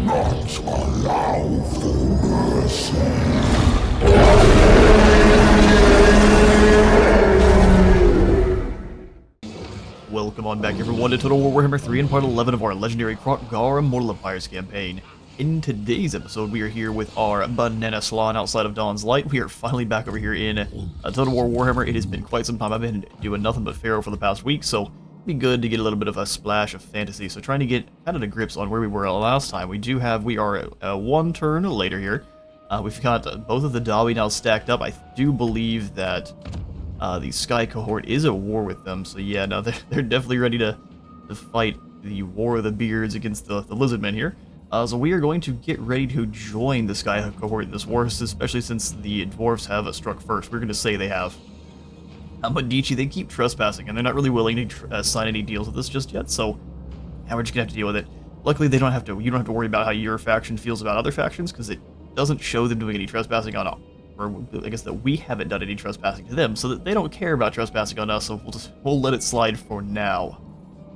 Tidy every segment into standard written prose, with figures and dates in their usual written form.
not allow for mercy. Welcome on back everyone to Total War Warhammer 3 and part 11 of our legendary Kroq-Gar Immortal Empires campaign. In today's episode, we are here with our banana salon outside of Dawn's Light. We are finally back over here in Total War Warhammer. It has been quite some time. I've been doing nothing but Pharaoh for the past week, so it'd be good to get a little bit of a splash of fantasy. So trying to get kind of the grips on where we were last time. We are one turn later here. We've got both of the Dawi now stacked up. I do believe that the Sky cohort is at war with them, so yeah, no, they're definitely ready to fight the War of the Beards against the Lizardmen here. So we are going to get ready to join the Sky cohort in this war, especially since the dwarves have struck first. We're going to say they have. But Dichi, they keep trespassing, and they're not really willing to sign any deals with us just yet, so yeah, we're just going to have to deal with it. Luckily, you don't have to worry about how your faction feels about other factions, because it doesn't show them doing any trespassing on or I guess that we haven't done any trespassing to them, so that they don't care about trespassing on us, so we'll let it slide for now.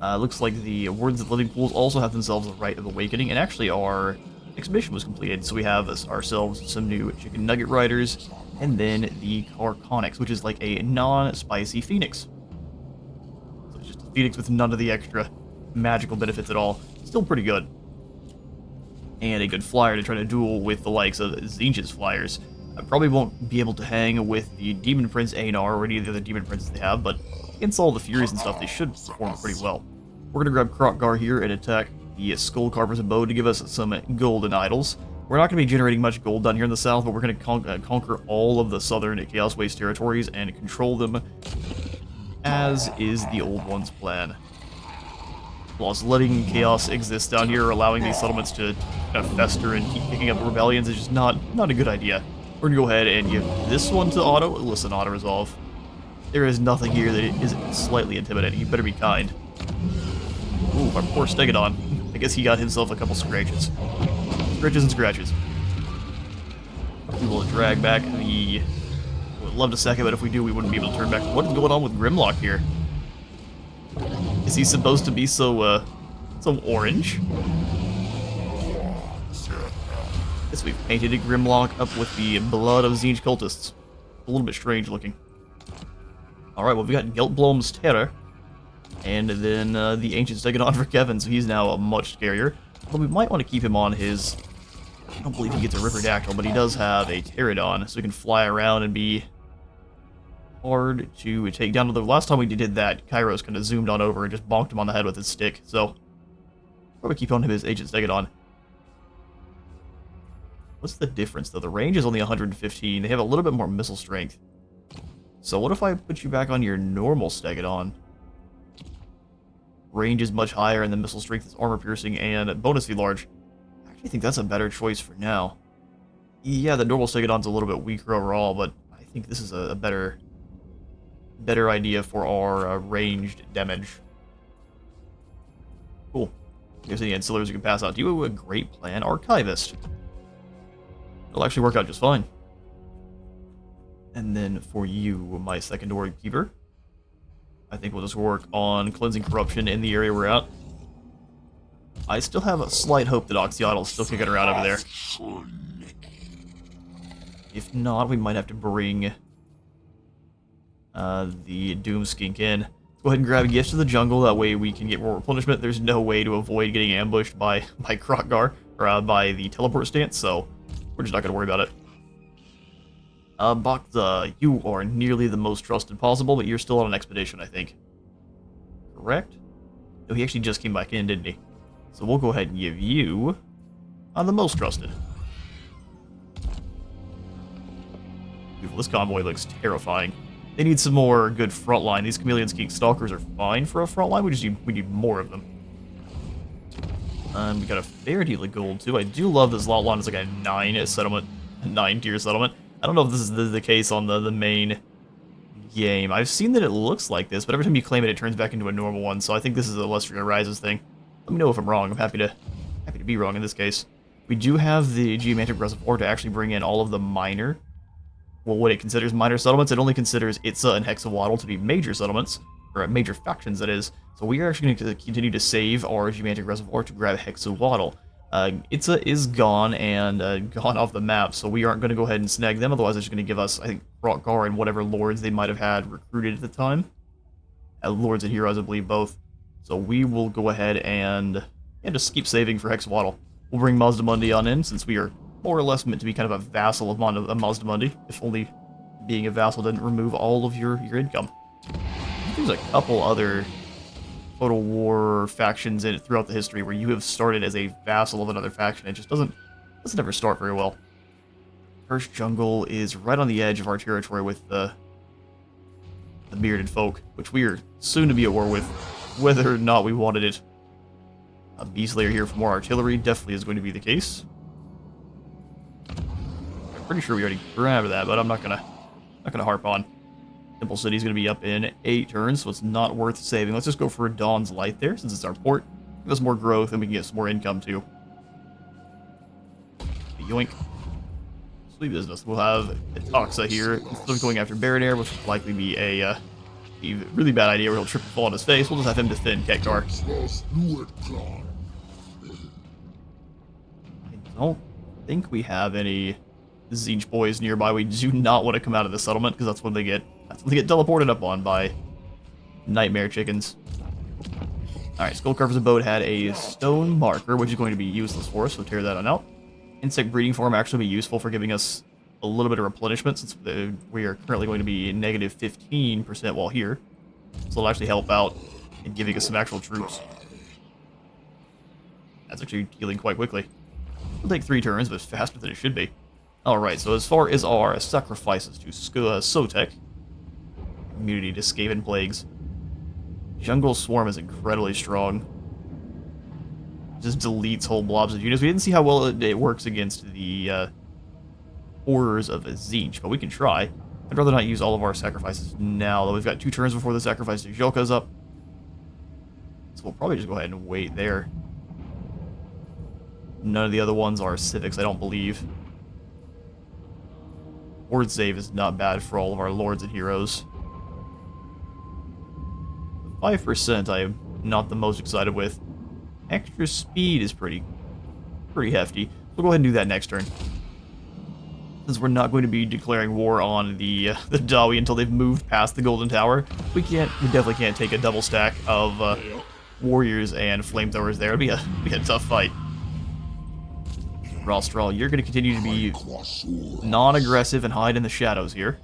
Looks like the Wardens of Living Pools also have themselves a Rite of Awakening, and actually our exhibition was completed, so we have ourselves some new Chicken Nugget Riders, and then the Carconyx, which is like a non-spicy Phoenix. So it's just a Phoenix with none of the extra magical benefits at all. Still pretty good. And a good flyer to try to duel with the likes of Tzeentch's flyers. I probably won't be able to hang with the Demon Prince Einar or any of the other Demon Princes they have, but against all the Furies and stuff, they should perform pretty well. We're going to grab Kroq-Gar here and attack the Skull Carver's Abode to give us some golden idols. We're not going to be generating much gold down here in the south, but we're going to conquer all of the southern Chaos Waste territories and control them, as is the Old One's plan. Plus, letting chaos exist down here, allowing these settlements to kind of fester and keep picking up rebellions is just not a good idea. We're going to go ahead and give this one to Auto. Listen, Auto Resolve. There is nothing here that isn't slightly intimidating. You better be kind. Ooh, our poor Stegodon. I guess he got himself a couple scratches. Scratches and scratches. We will drag back the... Would love to sack it, but if we do, we wouldn't be able to turn back. What is going on with Grimlock here? Is he supposed to be so orange? Yes, we've painted a Grimlock up with the blood of Tzeentch cultists. A little bit strange looking. Alright, well, we got Geltblom's Terror. And then the Ancient Stegodon for Kevin, so he's now much scarier. But we might want to keep him on his... I don't believe he gets a Ripperdactyl, but he does have a Pterodon, so he can fly around and be hard to take down. The last time we did that, Kairos kind of zoomed on over and just bonked him on the head with his stick, so probably keep on him his Ancient Stegodon. What's the difference, though? The range is only 115. They have a little bit more missile strength. So what if I put you back on your normal Stegodon? Range is much higher, and the missile strength is armor piercing and bonus V large. I actually think that's a better choice for now. Yeah, the normal Stegodon's a little bit weaker overall, but I think this is a better idea for our ranged damage. Cool. There's any ancillaries you can pass out. Do you have a great plan, Archivist? It'll actually work out just fine. And then for you, my second Door Keeper, I think we'll just work on cleansing corruption in the area we're at. I still have a slight hope that Oxyotl is still kicking around over there. If not, we might have to bring the Doomskink in. Let's go ahead and grab a gift to the jungle, that way we can get more replenishment. There's no way to avoid getting ambushed by Kroq-Gar, or by the teleport stance, so we're just not going to worry about it. Bacta, you are nearly the most trusted possible, but you're still on an expedition, I think. Correct? No, he actually just came back in, didn't he? So we'll go ahead and give you the most trusted. Beautiful. This convoy looks terrifying. They need some more good frontline. These Chameleon Skink Stalkers are fine for a frontline. We need more of them. We got a fair deal of gold too. I do love this lot line. It's like a 9-tier settlement. I don't know if this is the case on the main game. I've seen that it looks like this, but every time you claim it, it turns back into a normal one. So I think this is a Lustria Rises thing. Let me know if I'm wrong. I'm happy to be wrong in this case. We do have the Geomantic Reservoir to actually bring in all of the minor, well, what it considers minor settlements. It only considers Itza and Hexawaddle to be major settlements, or major factions, that is. So we are actually going to continue to save our Geomantic Reservoir to grab Hexawaddle. Itza is gone and gone off the map, so we aren't going to go ahead and snag them. Otherwise, it's just going to give us, I think, Kroq-Gar and whatever lords they might have had recruited at the time. Lords and heroes, I believe, both. So we will go ahead and just keep saving for Hexwaddle. We'll bring Mazdamundi on in, since we are more or less meant to be kind of a vassal of Mazdamundi, if only being a vassal didn't remove all of your income. I think there's a couple other Total War factions in it throughout the history where you have started as a vassal of another faction. It just doesn't ever start very well. First Jungle is right on the edge of our territory with the bearded folk, which we are soon to be at war with, whether or not we wanted it. A Beast Layer here for more artillery definitely is going to be the case. I'm pretty sure we already grabbed that, but I'm not gonna harp on. Temple City's going to be up in 8 turns, so it's not worth saving. Let's just go for a Dawn's Light there, since it's our port. Give us more growth, and we can get some more income, too. Yoink. Sweet business. We'll have Itaxa here, instead of going after Baradair, which will likely be a really bad idea where he'll trip and fall on his face. We'll just have him defend Kroq-Gar. I don't think we have any Tzeentch boys nearby. We do not want to come out of the settlement, because that's when they get teleported up on by nightmare chickens. Alright, Skullcarver's Abode had a stone marker, which is going to be useless for us, so tear that on out. Insect breeding farm actually be useful for giving us a little bit of replenishment, since we are currently going to be negative 15% while here. So it'll actually help out in giving us some actual troops. That's actually healing quite quickly. It'll take 3 turns, but it's faster than it should be. Alright, so as far as our sacrifices to Sotek, immunity to Skaven Plagues, Jungle Swarm is incredibly strong. Just deletes whole blobs of units. We didn't see how well it works against the horrors of a Tzeentch, but we can try. I'd rather not use all of our sacrifices now, though we've got 2 turns before the sacrifice to Jolka's up. So we'll probably just go ahead and wait there. None of the other ones are civics, I don't believe. Horde save is not bad for all of our lords and heroes. 5% I am not the most excited with. Extra speed is pretty hefty. We'll go ahead and do that next turn. Since we're not going to be declaring war on the Dawi until they've moved past the Golden Tower, we definitely can't take a double stack of warriors and flamethrowers there. It'd be a tough fight. Rostral, you're going to continue to be non-aggressive and hide in the shadows here.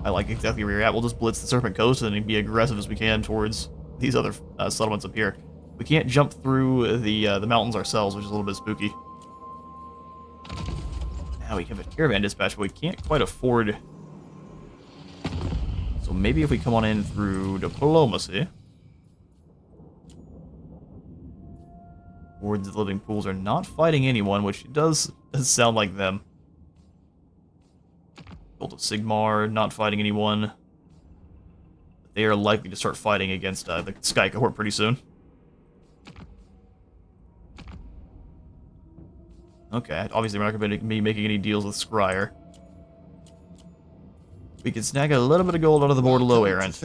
I like exactly where you're at. We'll just blitz the Serpent Coast and then be aggressive as we can towards these other settlements up here. We can't jump through the mountains ourselves, which is a little bit spooky. Now we have a caravan dispatch, but we can't quite afford. So maybe if we come on in through diplomacy. Wards of the Living Pools are not fighting anyone, which does sound like them. Cult of Sigmar, not fighting anyone. They are likely to start fighting against the Sky Cohort pretty soon. Okay, obviously we're not going to be making any deals with Scryer. We can snag a little bit of gold out of the Bordello errant.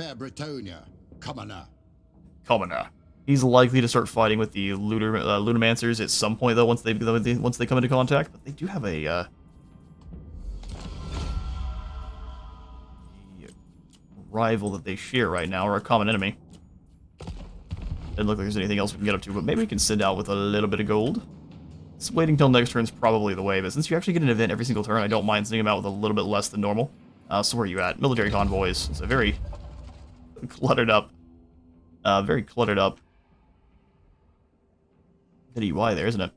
Commoner. He's likely to start fighting with the Ludomancers at some point, though, once they come into contact. But they do have a rival that they share right now, or a common enemy. Doesn't look like there's anything else we can get up to, but maybe we can send out with a little bit of gold. So waiting till next turn's probably the way, but since you actually get an event every single turn, I don't mind sending them out with a little bit less than normal. So where are you at? Military convoys. It's a very cluttered up UI there, isn't it?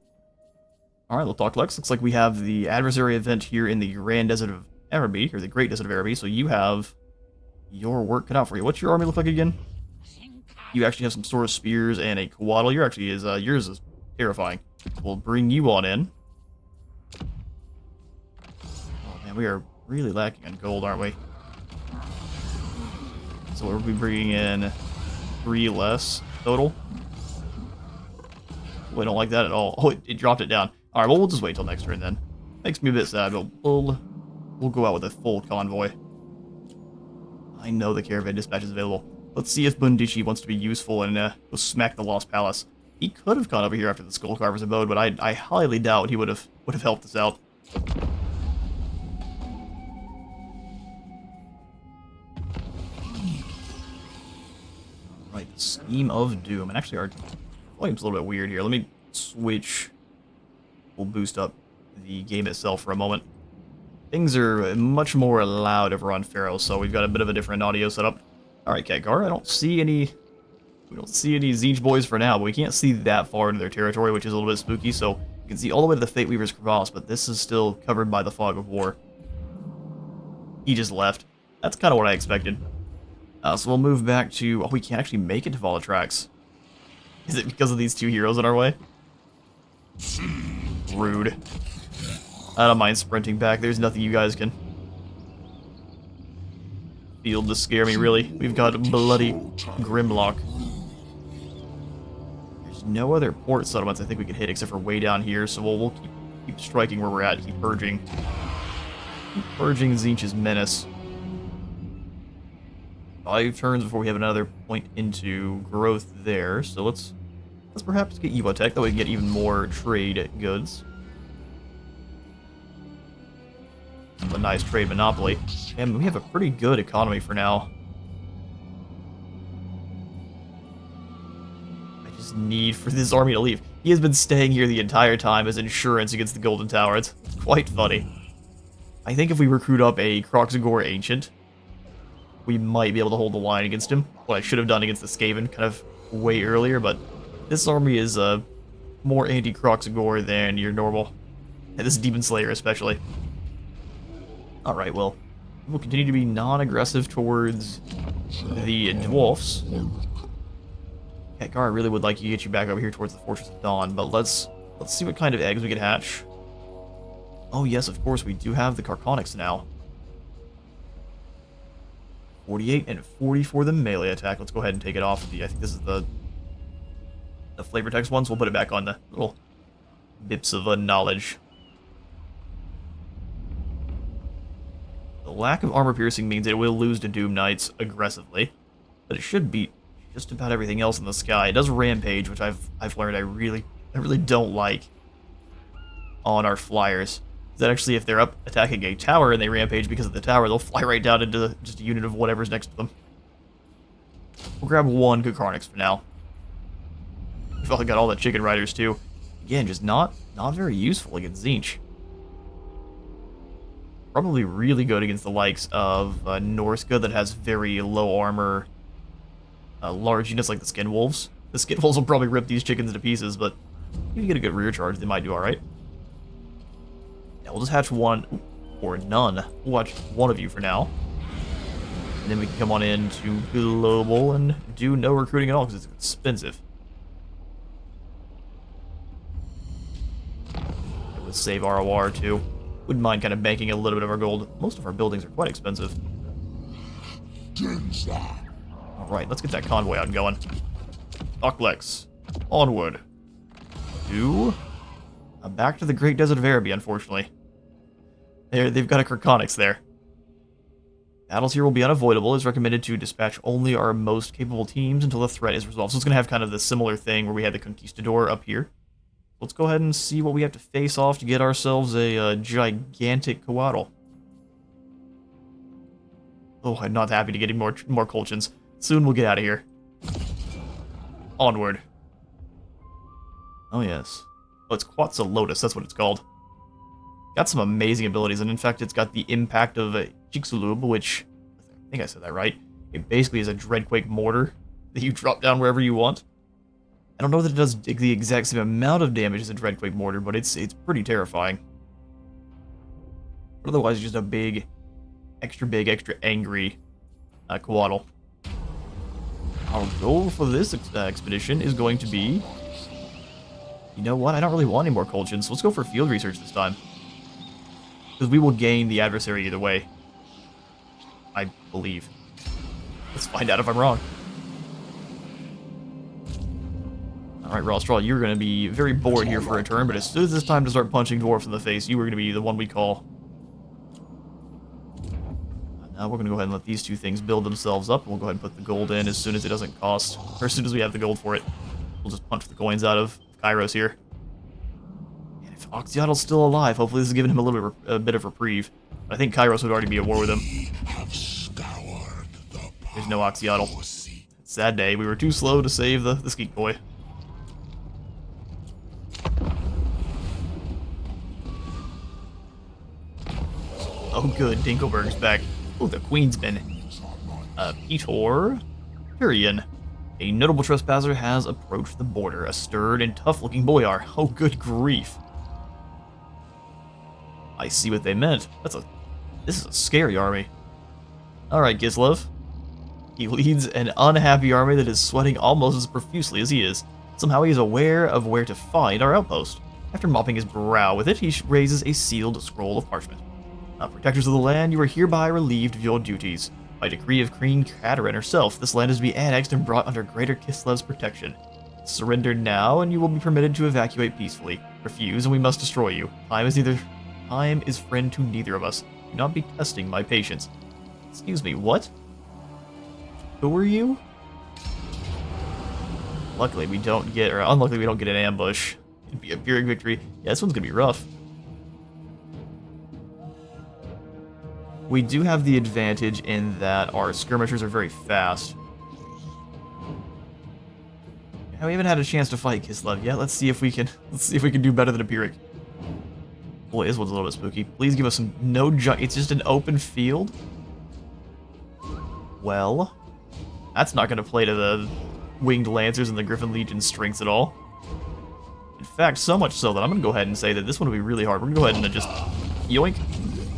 Alright, we'll talk Lex. Looks like we have the adversary event here in the Grand Desert of Araby, or the Great Desert of Araby, so you have your work cut out for you. What's your army look like again? You actually have some Sword of Spears and a Coatl. Yours is terrifying. We'll bring you on in. Oh man, we are really lacking on gold, aren't we? So we'll be bringing in 3 less total. We don't like that at all. Oh, it dropped it down. Alright, well, we'll just wait till next turn then. Makes me a bit sad, but we'll go out with a full convoy. I know the caravan dispatch is available. Let's see if Bundishi wants to be useful and go smack the Lost Palace. He could have gone over here after the Skull Carver's abode, but I highly doubt he would have helped us out. Right, Scheme of Doom. And actually, our volume's a little bit weird here. Let me switch. We'll boost up the game itself for a moment. Things are much more loud over on Pharaoh, so we've got a bit of a different audio setup. Alright, Khadgar, I don't see any... We don't see any Tzeentch boys for now, but we can't see that far into their territory, which is a little bit spooky, so you can see all the way to the Fate Weaver's crevasse, but this is still covered by the Fog of War. He just left. That's kind of what I expected. So we'll move back to... Oh, we can't actually make it to Volatrax. Is it because of these two heroes in our way? Rude. I don't mind sprinting back. There's nothing you guys can field to scare me, really. We've got bloody Grimlock. There's no other port settlements I think we can hit except for way down here, so we'll keep striking where we're at, keep purging. Keep purging Tzeentch's menace. 5 turns before we have another point into growth there, so let's perhaps get Evotech, that way we can get even more trade goods. A nice trade monopoly. And we have a pretty good economy for now. I just need for this army to leave. He has been staying here the entire time as insurance against the Golden Tower. It's quite funny. I think if we recruit up a Kroq-Gar Ancient, we might be able to hold the line against him. What I should have done against the Skaven kind of way earlier, but this army is more anti-Kroq-Gar than your normal. And this Demon Slayer especially. Alright, well, we'll continue to be non-aggressive towards the dwarfs. Khadgar, I really would like to get you back over here towards the Fortress of Dawn, but let's see what kind of eggs we can hatch. Oh yes, of course, we do have the Carconics now. 48 and 40 for the melee attack. Let's go ahead and take it off. I think this is the flavor text one, so we'll put it back on the little bips of knowledge. The lack of armor piercing means it will lose to Doom Knights aggressively, but it should beat just about everything else in the sky. It does rampage, which I've learned I really don't like on our flyers. That actually, if they're up attacking a tower and they rampage because of the tower, they'll fly right down into just a unit of whatever's next to them. We'll grab one Carconics for now. We've also got all the Chicken Riders too. Again, just not very useful against Tzeentch. Probably really good against the likes of Norsca that has very low armor, large units like the Skin Wolves. The Skin Wolves will probably rip these chickens to pieces, but if you get a good rear charge, they might do alright. Now we'll just hatch one, or none. We'll watch one of you for now. And then we can come on in to Global and do no recruiting at all because it's expensive. It would save ROR too. Wouldn't mind kind of banking a little bit of our gold. Most of our buildings are quite expensive. Alright, let's get that convoy out and going. Docklex, onward. Back to the Great Desert of Araby, unfortunately. They've got a Carconics there. Battles here will be unavoidable. It's recommended to dispatch only our most capable teams until the threat is resolved. So it's going to have kind of the similar thing where we had the Conquistador up here. Let's go ahead and see what we have to face off to get ourselves a gigantic Coatl. Oh, I'm not happy to get more Colchins. Soon we'll get out of here. Onward. Oh, yes. Oh, it's Quetzalcoatlus, that's what it's called. Got some amazing abilities, and in fact, it's got the impact of Chicxulub, which, I think I said that right. It basically is a Dreadquake mortar that you drop down wherever you want. I don't know that it does the exact same amount of damage as a Dreadquake mortar, but it's pretty terrifying. But otherwise, just a big, extra angry Coatl. Our goal for this expedition is going to be... You know what? I don't really want any more Colchins, so let's go for field research this time. Because we will gain the adversary either way. I believe. Let's find out if I'm wrong. Alright, Rostraw, you're going to be very bored here for a turn, but as soon as it's time to start punching dwarfs in the face, you are going to be the one we call. Now we're going to go ahead and let these two things build themselves up. We'll go ahead and put the gold in as soon as it doesn't cost, or as soon as we have the gold for it. We'll just punch the coins out of Kairos here. And if Oxyottl's still alive, hopefully this is giving him a bit of reprieve. I think Kairos would already be at war with him. There's no Oxyotl. Sad day. We were too slow to save the Skeek Boy. Oh good, Dinkleberg's back. Oh, the Queen's been... Petor... Tyrion. A notable trespasser has approached the border. A stirred and tough-looking boyar. Oh, good grief. I see what they meant. This is a scary army. Alright, Gislev. He leads an unhappy army that is sweating almost as profusely as he is. Somehow he is aware of where to find our outpost. After mopping his brow with it, he raises a sealed scroll of parchment. Protectors of the land, you are hereby relieved of your duties. By decree of Queen Katerin herself, this land is to be annexed and brought under Greater Kislev's protection. Surrender now, and you will be permitted to evacuate peacefully. Refuse, and we must destroy you. Time is friend to neither of us. Do not be testing my patience. Excuse me, what? Who are you? Luckily we don't get, or unluckily we don't get an ambush. It'd be a Pyrrhic victory. Yeah, this one's gonna be rough. We do have the advantage in that our skirmishers are very fast. And we haven't had a chance to fight Kislev yet. Let's see if we can do better than a Pyrrhic. Boy, this one's a little bit spooky. Please give us some it's just an open field. Well, that's not gonna play to the Winged Lancers and the Griffin Legion's strengths at all. In fact, so much so that I'm gonna go ahead and say that this one will be really hard. We're gonna go ahead and just yoink.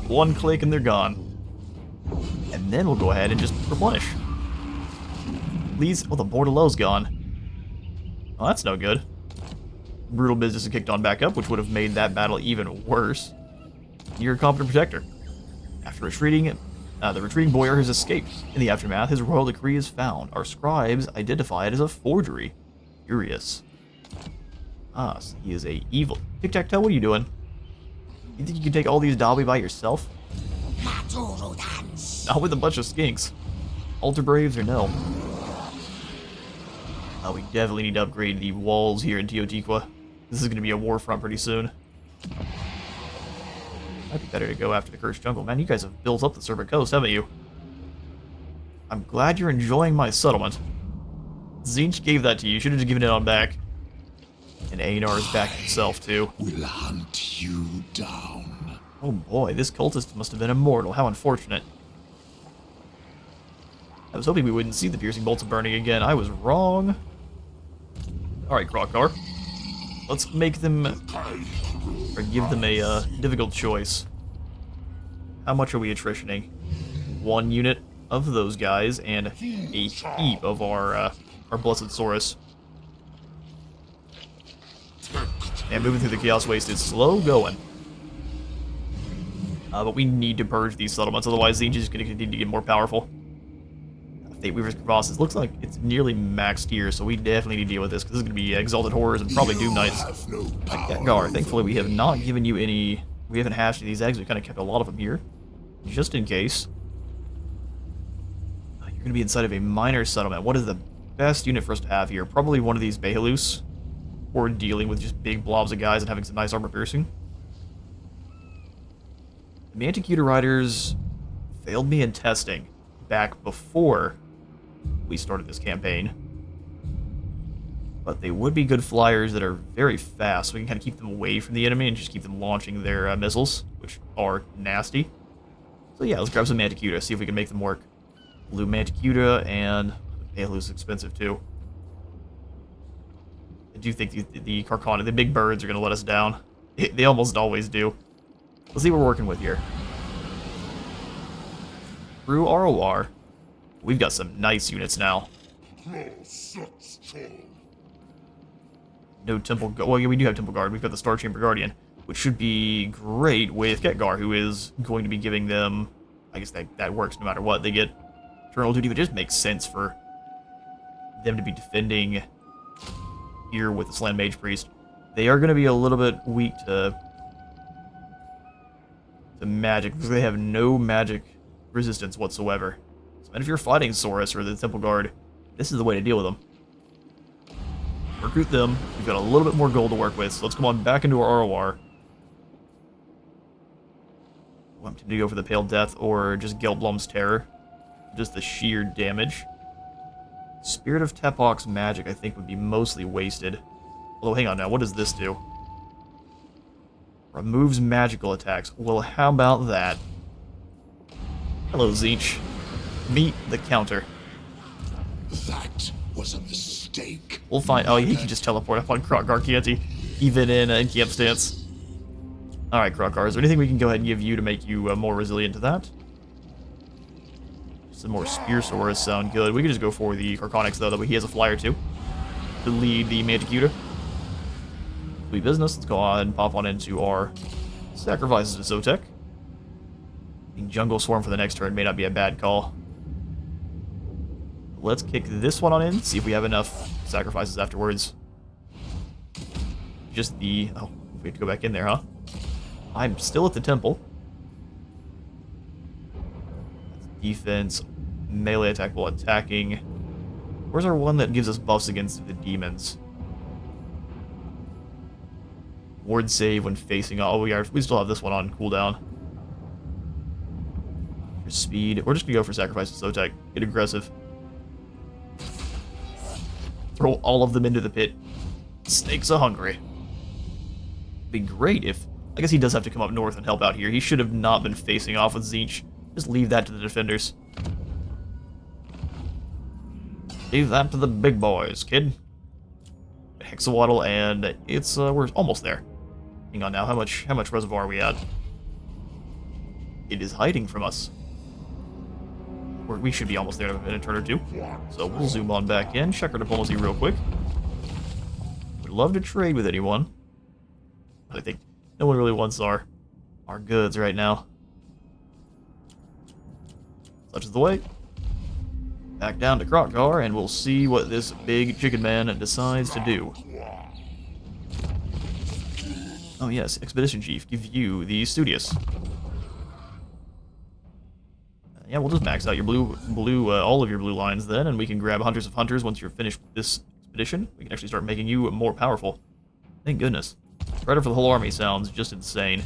One click and they're gone. And then we'll go ahead and just replenish. Please. Oh, the Bordelot's gone. Oh, that's no good. Brutal business has kicked on back up, which would have made that battle even worse. You're a competent protector. After retreating, the retreating boyar has escaped. In the aftermath, his royal decree is found. Our scribes identify it as a forgery. Furious. Ah, so he is a evil. Tic-tac-toe, what are you doing? You think you can take all these Dalby by yourself? Not with a bunch of skinks. Altar Braves or no? We definitely need to upgrade the walls here in Teotiqua. This is going to be a war front pretty soon. Might be better to go after the Cursed Jungle. Man, you guys have built up the Serpent Coast, haven't you? I'm glad you're enjoying my settlement. Tzeentch gave that to you. Should have just given it on back. And Einar is back himself, too. Will hunt you down. Oh boy, this cultist must have been immortal. How unfortunate. I was hoping we wouldn't see the piercing bolts of burning again. I was wrong. Alright, Kroq-Gar. Let's make them... or give them a difficult choice. How much are we attritioning? 1 unit of those guys and a heap of our Blessed Saurus. And moving through the Chaos Waste is slow going. But we need to purge these settlements, otherwise Tzeentch is going to continue to get more powerful. Fate Weaver's Crevasses looks like it's nearly maxed here, so we definitely need to deal with this, because this is going to be Exalted Horrors and probably Doom Knights. Like Gar, thankfully we have not given you any... we haven't hatched any of these eggs, we kind of kept a lot of them here. Just in case. You're going to be inside of a minor settlement. What is the best unit for us to have here? Probably one of these Behalus. Or dealing with just big blobs of guys and having some nice armor piercing. The Manticuta Riders failed me in testing back before we started this campaign. But they would be good flyers that are very fast, so we can kind of keep them away from the enemy and just keep them launching their missiles, which are nasty. So yeah, let's grab some Manticuta, see if we can make them work. Blue Manticuta, and Behalus is expensive too. I do think the Carcana, the big birds, are going to let us down. They almost always do. Let's see what we're working with here. Through ROR, we've got some nice units now. No Temple Guard. Well, yeah, we do have Temple Guard. We've got the Star Chamber Guardian, which should be great with Khadgar, who is going to be giving them... I guess that works no matter what. They get Eternal Duty, but it just makes sense for them to be defending here with the Slan Mage Priest. They are going to be a little bit weak to magic, because they have no magic resistance whatsoever. So, and if you're fighting Saurus or the Temple Guard, this is the way to deal with them. Recruit them. We've got a little bit more gold to work with, so let's come on back into our ROR. I'm tempted to go for the Pale Death or just Gelblum's Terror. Just the sheer damage. Spirit of Tepok's magic, I think, would be mostly wasted. Although, hang on now, what does this do? Removes magical attacks. Well, how about that? Hello, Tzeentch. Meet the counter. That was a mistake. We'll find... Oh, he can just teleport up on Kroq-Gar, can't he? Even in camp stance. Alright, Kroq-Gar, is there anything we can go ahead and give you to make you more resilient to that? Some more Spear Swords sound good. We could just go for the Carconics, though, that he has a flyer too. To lead the Manticuta. Sweet business. Let's go on and pop on into our sacrifices to Zotek. Jungle Swarm for the next turn may not be a bad call. Let's kick this one on in, see if we have enough sacrifices afterwards. Just the... Oh, we have to go back in there, huh? I'm still at the temple. Defense, melee attack while attacking. Where's our one that gives us buffs against the demons? Ward save when facing... Oh, we still have this one on cooldown. For speed, we're just gonna go for sacrifice to Zotek. Get aggressive. Throw all of them into the pit. Snakes are hungry. Be great if... I guess he does have to come up north and help out here. He should have not been facing off with Tzeentch. Just leave that to the defenders. Leave that to the big boys, kid. Hexawaddle, and it's we're almost there. Hang on now, how much reservoir are we at? It is hiding from us. We should be almost there in a turn or two. So we'll zoom on back in, check our diplomacy real quick. Would love to trade with anyone. But I think no one really wants our goods right now. Such is the way. Back down to Kroq-Gar, and we'll see what this big chicken man decides to do. Oh yes, Expedition Chief, give you the Studious. Yeah, we'll just max out your all of your blue lines then, and we can grab Hunters of Hunters once you're finished with this expedition. We can actually start making you more powerful. Thank goodness. Spreader for the whole army sounds just insane.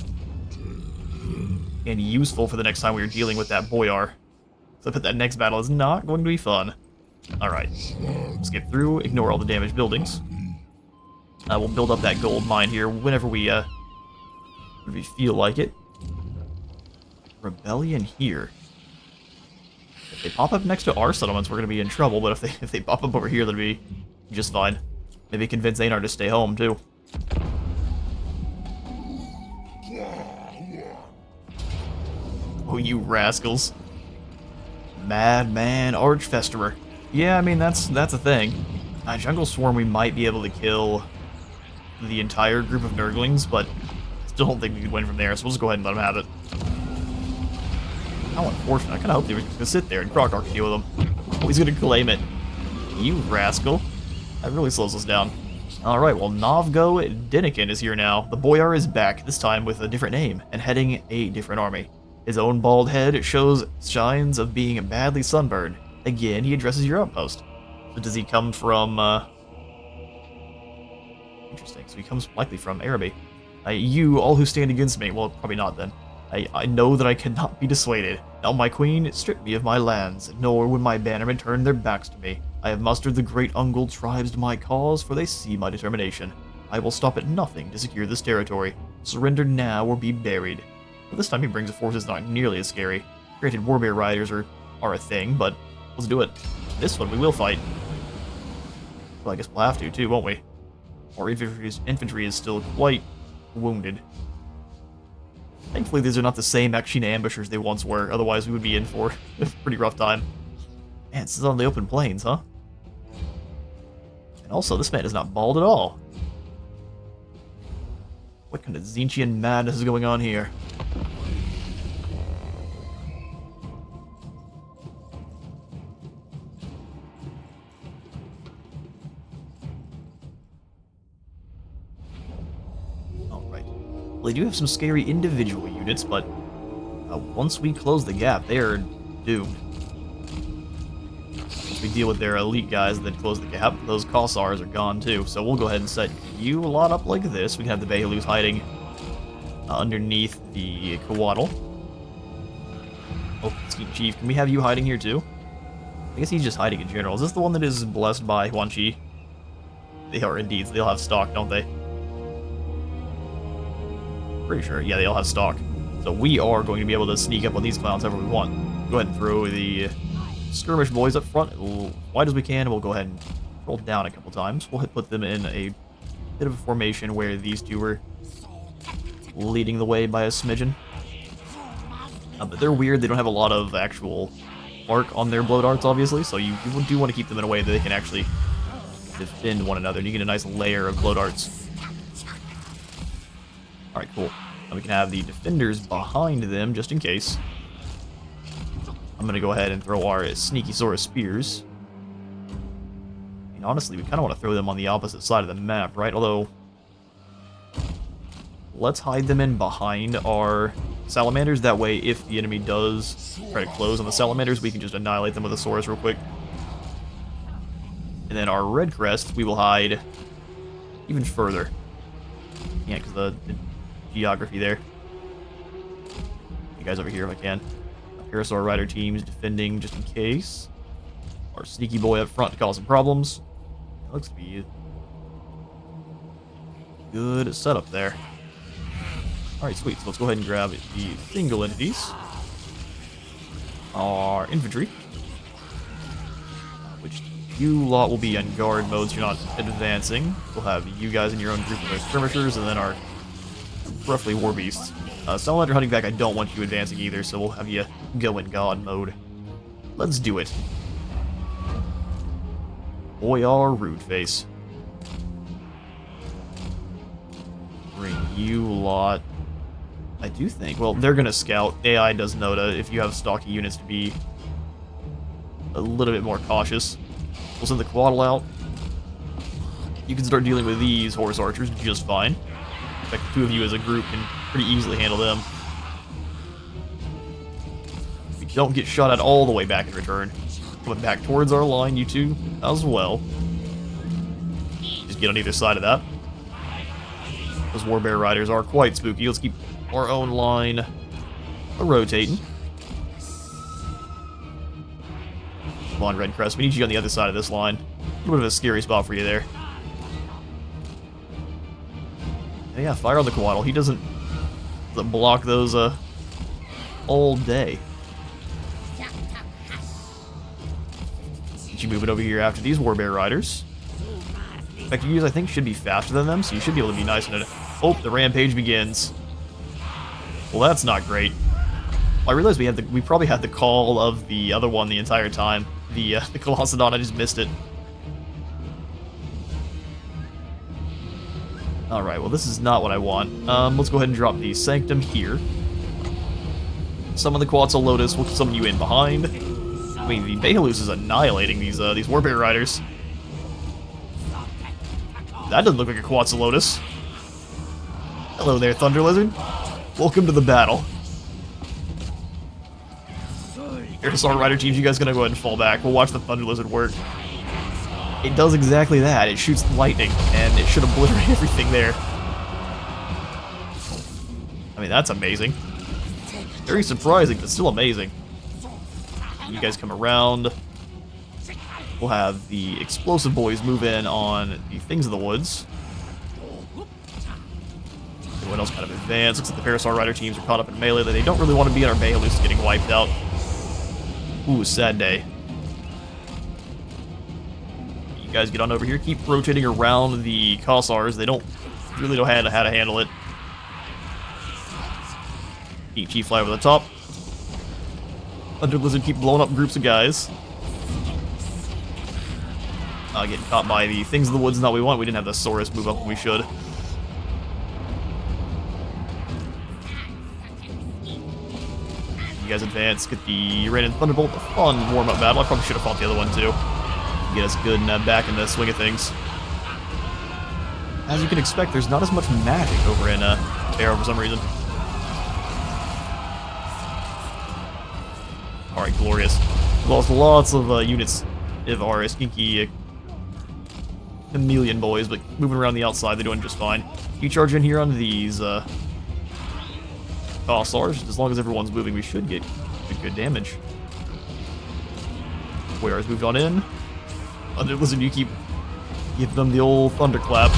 And useful for the next time we are dealing with that Boyar. So that next battle is not going to be fun. Alright. Skip through, ignore all the damaged buildings. We'll build up that gold mine here whenever we feel like it. Rebellion here. If they pop up next to our settlements, we're going to be in trouble, but if they pop up over here, that'll be just fine. Maybe convince Einar to stay home, too. Oh, you rascals. Madman Archfesterer. Yeah, I mean, that's a thing. Jungle Swarm, we might be able to kill the entire group of Nurglings, but still don't think we could win from there, so we'll just go ahead and let them have it. How unfortunate. I kind of hoped they were just going to sit there and Kroq-Gar could deal with them. Oh, he's going to claim it. You rascal. That really slows us down. Alright, well, Novgo Denikin is here now. The Boyar is back, this time with a different name, and heading a different army. His own bald head shows signs of being badly sunburned. Again, he addresses your outpost. So does he come from, Interesting, so he comes likely from Araby. You, all who stand against me, well, probably not then. I know that I cannot be dissuaded. Now my queen stripped me of my lands, nor would my bannermen turn their backs to me. I have mustered the great Ungol tribes to my cause, for they see my determination. I will stop at nothing to secure this territory. Surrender now or be buried. But this time he brings a force that's not nearly as scary. Granted, warbear riders are a thing, but let's do it. This one we will fight. Well, I guess we'll have to too, won't we? Our infantry is still quite wounded. Thankfully, these are not the same Akshina ambushers they once were, otherwise we would be in for a pretty rough time. Man, this is on the open plains, huh? And also, this man is not bald at all. What kind of Tzeentchian madness is going on here? Alright. Well, they do have some scary individual units, but once we close the gap, they are doomed. once we deal with their elite guys and then close the gap, those Kossars are gone too. So we'll go ahead and set you a lot up like this. We can have the Behelus hiding underneath the Coatl. Oh, Scheme Chief, can we have you hiding here too? I guess he's just hiding in general. Is this the one that is blessed by Huan Chi? They are indeed. They'll have stock, don't they? Pretty sure. Yeah, they all have stock. So we are going to be able to sneak up on these clowns however we want. Go ahead and throw the skirmish boys up front as wide as we can. We'll go ahead and roll down a couple times. We'll put them in a bit of a formation where these two were leading the way by a smidgen. But they're weird. They don't have a lot of actual mark on their blow darts, obviously, so you do want to keep them in a way that they can actually defend one another. You get a nice layer of blow darts. Alright, cool. Now we can have the defenders behind them, just in case. I'm going to go ahead and throw our Sneaky Saurus Spears. And honestly, we kind of want to throw them on the opposite side of the map, right? Although, let's hide them in behind our Salamanders. That way, if the enemy does try to close on the Salamanders, we can just annihilate them with a Saurus real quick. And then our Red Crest, we will hide even further. Yeah, because the geography there. You guys over here if I can. Parasaur Rider teams defending just in case. Our Sneaky Boy up front to cause some problems. That looks to be a good setup there. Alright, sweet. So let's go ahead and grab the single entities. Our infantry. Which you lot will be on guard mode, so you're not advancing. We'll have you guys in your own group of our skirmishers, and then our roughly war beasts. Salamander hunting back, I don't want you advancing either, so we'll have you go in god mode. Let's do it. Boy, our rude face. Bring you lot. I do think, well, they're gonna scout. AI does know to, if you have stocky units, to be a little bit more cautious. We'll send the Coatl out. You can start dealing with these horse archers just fine. In fact, the two of you as a group can pretty easily handle them. We don't get shot at all the way back in return. Coming back towards our line, you two as well. Just get on either side of that. Those Warbear Riders are quite spooky. Let's keep our own line rotating. Come on, Red Crest. We need you on the other side of this line. A little bit of a scary spot for you there. And yeah, fire on the Coatl. He doesn't block those all day. Get you moving over here after these Warbear Riders. In fact, you guys, I think, should be faster than them, so you should be able to be nice and... Oh, the rampage begins. Well, that's not great. Well, I realized we probably had the call of the other one the entire time. The Colossodon, I just missed it. Alright, well, this is not what I want. Let's go ahead and drop the Sanctum here. Summon the Quetzal Lotus. We'll summon you in behind. I mean, the Behelus is annihilating these Warbear Riders. That doesn't look like a Quetzal Lotus. Hello there, Thunder Lizard. Welcome to the battle. Parasaur Rider teams, you guys gonna go ahead and fall back. We'll watch the Thunder Lizard work. It does exactly that. It shoots lightning, and it should obliterate everything there. I mean, that's amazing. Very surprising, but still amazing. You guys come around. We'll have the Explosive Boys move in on the Things of the Woods. Everyone else kind of advance. Looks like the Parasaur Rider teams are caught up in melee that they don't really want to be in. Our Behelus getting wiped out. Ooh, sad day. You guys get on over here. Keep rotating around the Kossars. They don't really know how to handle it. Chief fly over the top. Thunder Lizard keep blowing up groups of guys. Getting caught by the Things of the Woods not what we want. We didn't have the Saurus move up when we should. You guys advance, get the Rain and Thunderbolt, a fun warm-up battle. I probably should have fought the other one too. Get us good and back in the swing of things. As you can expect, there's not as much magic over in Arrow for some reason. Alright, glorious. We lost lots of units of our skinky chameleon boys, but moving around the outside, they're doing just fine. You charge in here on these Kossars. As long as everyone's moving, we should get good damage. Where has moved on in. Listen, you keep giving them the old thunderclap.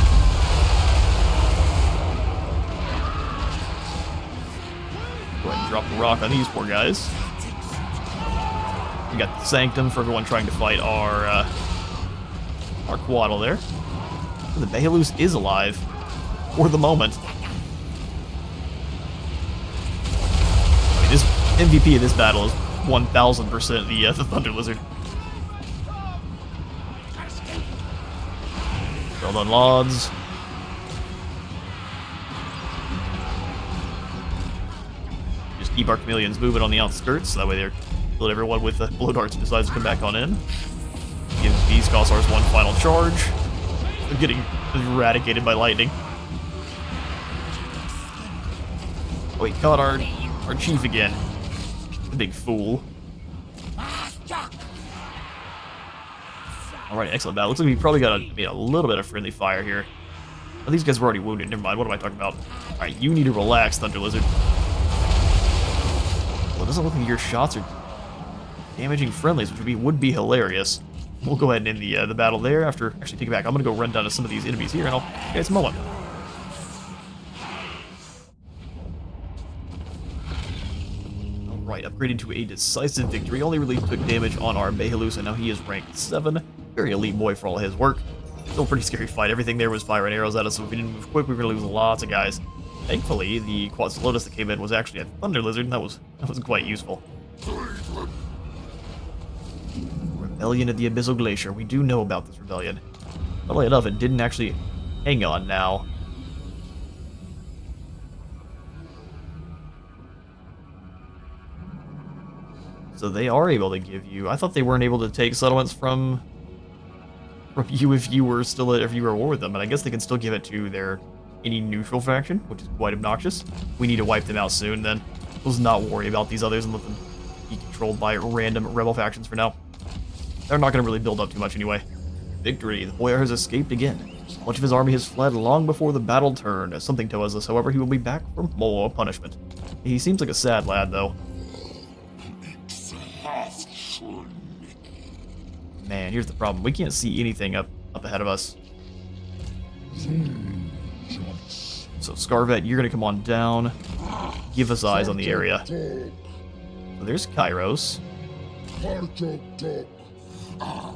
Go ahead and drop the rock on these poor guys. We got the Sanctum for everyone trying to fight our Quaddle there. The Behalus is alive for the moment. I mean, this MVP of this battle is 1000% the Thunder Lizard. Well done, Lods. Just keep our chameleons moving on the outskirts, so that way they're killing everyone with blow darts who decides to come back on in. Give these Kossars one final charge. They're getting eradicated by lightning. Oh, he caught our chief again. The big fool. Alright, excellent battle. Looks like we probably got a little bit of friendly fire here. Oh, these guys were already wounded. Never mind. What am I talking about? Alright, you need to relax, Thunder Lizard. Well, it doesn't look like your shots are damaging friendlies, which would be hilarious. We'll go ahead and end the battle there after... Actually, take it back. I'm going to go run down to some of these enemies here, and I'll get you guys a moment. Alright, upgraded to a decisive victory. Only really took damage on our Behalus, and now he is ranked 7. Very elite boy for all his work. Still a pretty scary fight. Everything there was firing arrows at us, so if we didn't move quick, we were going to lose lots of guys. Thankfully, the Quetzalcoatlus that came in was actually a Thunder Lizard, and that was quite useful. Rebellion at the Abyssal Glacier. We do know about this rebellion. Funnily enough, it didn't actually hang on now. So they are able to give you... I thought they weren't able to take settlements from you if you were still at war with them, but I guess they can still give it to any neutral faction, which is quite obnoxious. We need to wipe them out soon, then. Let's not worry about these others and let them be controlled by random rebel factions for now. They're not going to really build up too much anyway. Victory. The boyar has escaped again. Much of his army has fled long before the battle turned. Something tells us, however, he will be back for more punishment. He seems like a sad lad, though. Man, here's the problem. We can't see anything up ahead of us. So, Scarvet, you're going to come on down. Give us eyes on the area. So there's Kairos.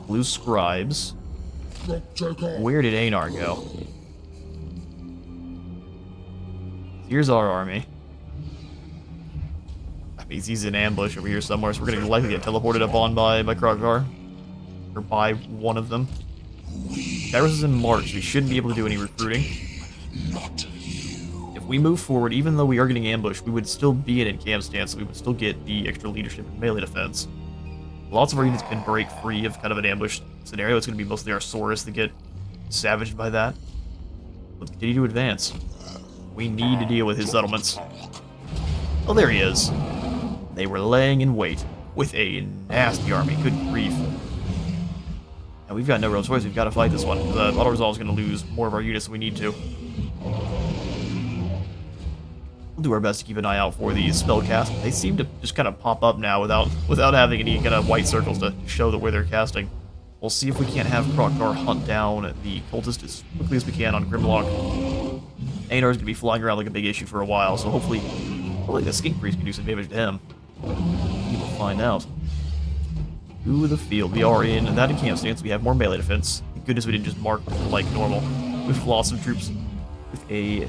Blue Scribes. Where did Einar go? Here's our army. I mean, he's in ambush over here somewhere, so we're going to likely get teleported up on by Kroq-Gar. Or by one of them. Kairos is in March. We shouldn't be able to do any recruiting. If we move forward, even though we are getting ambushed, we would still be in camp stance, so we would still get the extra leadership and melee defense. Lots of our units can break free of kind of an ambush scenario. It's going to be mostly our Saurus that get savaged by that. Let's continue to advance. We need to deal with his settlements. Oh, there he is. They were laying in wait with a nasty army. Good grief. And we've got no real choice. We've got to fight this one. Auto Resolve is going to lose more of our units than we need to. We'll do our best to keep an eye out for these spellcasts. They seem to just kind of pop up now without having any kind of white circles to show that where they're casting. We'll see if we can't have Kroq-Gar hunt down the cultist as quickly as we can on Grimlock. Einar's going to be flying around like a big issue for a while, so hopefully the Skink Priest can do some damage to him. We will find out. To the field. We are in that camp stance. We have more melee defense. Thank goodness we didn't just mark like normal. We've lost some troops with a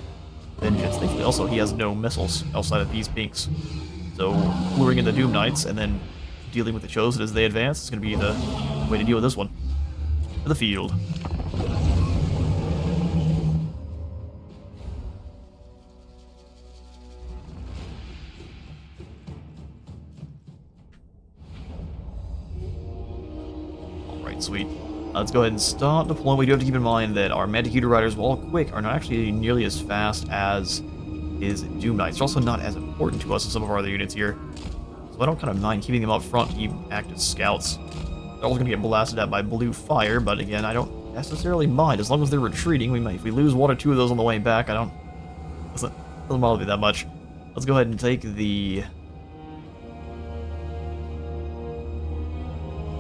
vengeance. Thankfully, also, he has no missiles outside of these pinks. So, luring in the Doom Knights and then dealing with the Chosen as they advance is going to be the way to deal with this one. To the field. Sweet. Let's go ahead and start deploying. We do have to keep in mind that our Mantiqutor Riders, while quick, are not actually nearly as fast as his Doom Knights. They're also not as important to us as some of our other units here. So I don't kind of mind keeping them up front to even act as scouts. They're also going to get blasted at by blue fire, but again, I don't necessarily mind. As long as they're retreating, we might. If we lose one or two of those on the way back, doesn't bother me that much. Let's go ahead and take the...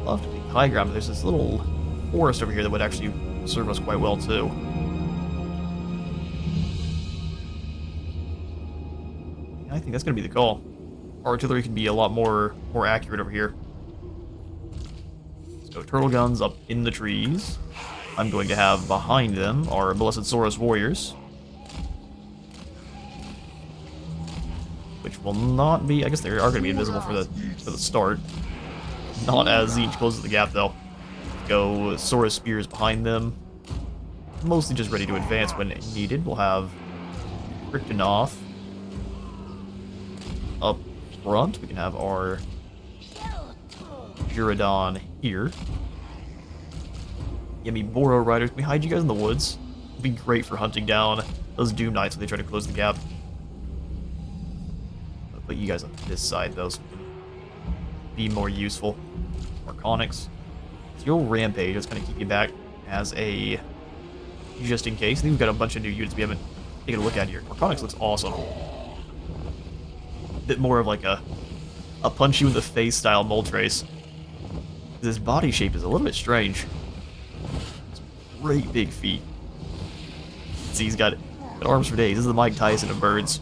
love to take high ground, but there's this little forest over here that would actually serve us quite well, too. I think that's going to be the call. Artillery can be a lot more accurate over here. So turtle guns up in the trees. I'm going to have behind them our Blessed Saurus warriors, which will not be. I guess they are going to be invisible for the start. Not as Tzeentch closes the gap though. Go Saurus spears behind them. Mostly just ready to advance when needed. We'll have Kryptonoth up front. We can have our Juradon here. Yummy Boro Riders. Can we hide you guys in the woods? It'd be great for hunting down those Doom Knights when they try to close the gap. I'll put you guys on this side though, so we can be more useful. Arconics. So you'll rampage. Let's kind of keep you back as a just in case. I think we've got a bunch of new units we haven't taken a look at here. Arconics looks awesome. A bit more of like a punch you in the face style Moltres. This body shape is a little bit strange. It's great big feet. See, he's got arms for days. This is the Mike Tyson of birds.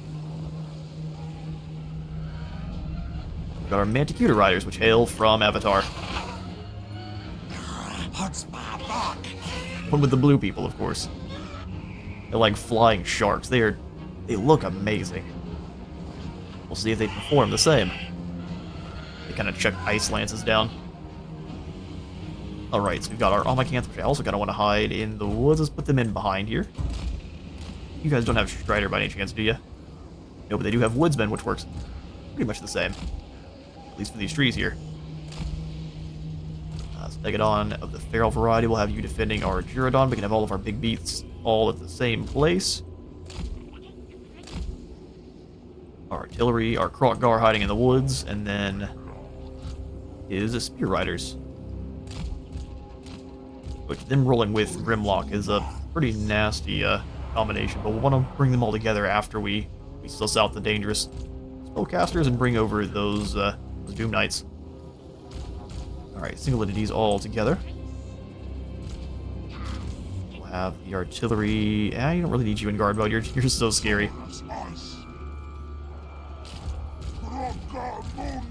We've got our Manticuta Riders, which hail from Avatar. One with the blue people, of course. They're like flying sharks. They look amazing. We'll see if they perform the same. They kind of chuck ice lances down. Alright, so we've got our Omicants, which I also kind of want to hide in the woods. Let's put them in behind here. You guys don't have Strider by any chance, do you? No, but they do have Woodsmen, which works pretty much the same. At least for these trees here. So Megadon of the Feral variety. We'll have you defending our Juradon. We can have all of our big beats all at the same place. Our artillery, our Kroq-Gar hiding in the woods, and then is a Spear Riders. Which them rolling with Grimlock is a pretty nasty combination, but we'll want to bring them all together after we suss out the dangerous spellcasters and bring over those Doom Knights. Alright, single entities all together. We'll have the artillery. You don't really need you in guard mode. You're just so scary.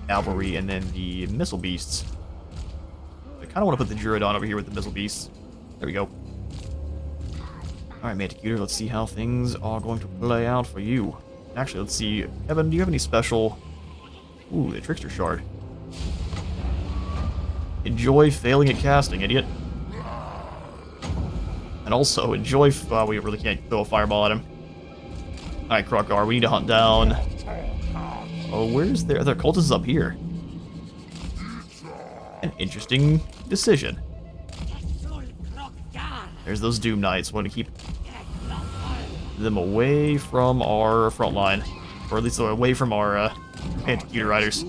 Cavalry, and then the missile beasts. I kind of want to put the Juradon over here with the missile beasts. There we go. Alright, Manticuta, let's see how things are going to play out for you. Actually, let's see. Evan, do you have any special... Ooh, the Trickster Shard. Enjoy failing at casting, idiot. And also, enjoy... we really can't throw a fireball at him. Alright, Kroq-Gar, we need to hunt down... Oh, where's their cultists up here? An interesting decision. There's those Doom Knights. Want to keep them away from our front line, or at least away from our Manticuta Riders.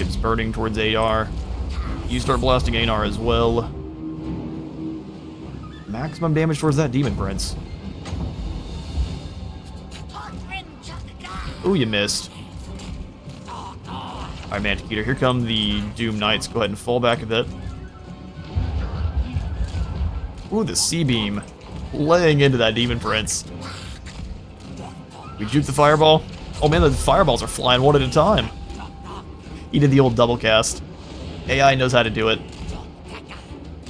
It's burning towards AR. You start blasting AR as well. Maximum damage towards that Demon Prince. Ooh, you missed. Alright, Manticuta, here come the Doom Knights. Go ahead and fall back a bit. Ooh, the C-Beam. Laying into that Demon Prince. We juke the fireball. Oh man, the fireballs are flying one at a time. He did the old double cast. AI knows how to do it.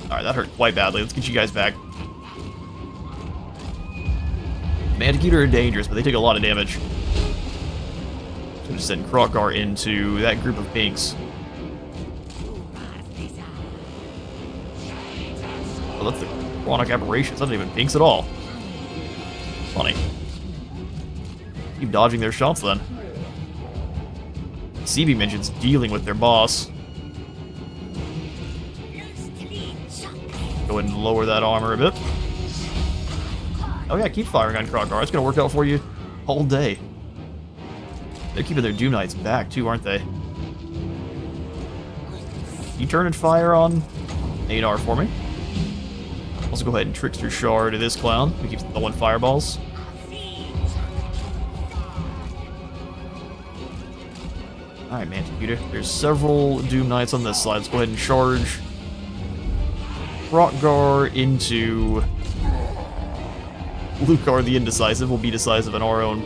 Alright, that hurt quite badly. Let's get you guys back. Manticuta are dangerous, but they take a lot of damage. I'm going to send Kroq-Gar into that group of pinks. Oh, that's the Chronic Aberrations. That's not even pinks at all. Funny. Keep dodging their shots then. CB mentions dealing with their boss. Go ahead and lower that armor a bit. Oh yeah, keep firing on Kroq-Gar. It's going to work out for you all day. They're keeping their Doom Knights back too, aren't they? You turn and fire on Adar for me. Also go ahead and Trickster Shard this clown, who keeps throwing fireballs. Alright, Manticuda. There's several Doom Knights on this side. Let's go ahead and charge Kroq-Gar into Lukar the Indecisive. Will be decisive in our own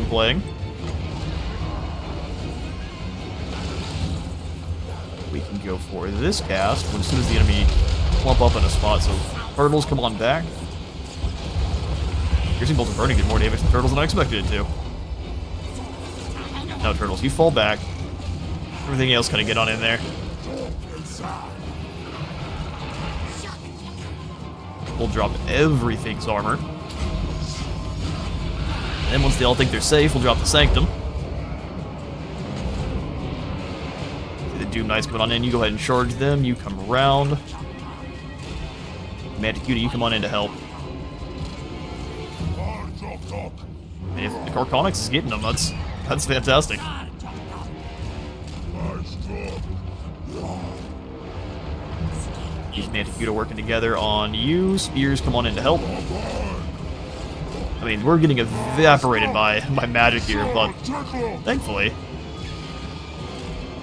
playing. We can go for this cast as soon as the enemy clump up in a spot. So turtles, come on back. Piercing Bolt of Burning did more damage to turtles than I expected it to. No, turtles, you fall back. Everything else kind of get on in there. We'll drop everything's armor. And then once they all think they're safe, we'll drop the Sanctum. See the Doom Knights coming on in. You go ahead and charge them. You come around. Manticuda, you come on in to help. And if the Carconix is getting them, that's fantastic. These Manticuda working together on you. Spears come on in to help. I mean, we're getting evaporated by magic here, but thankfully,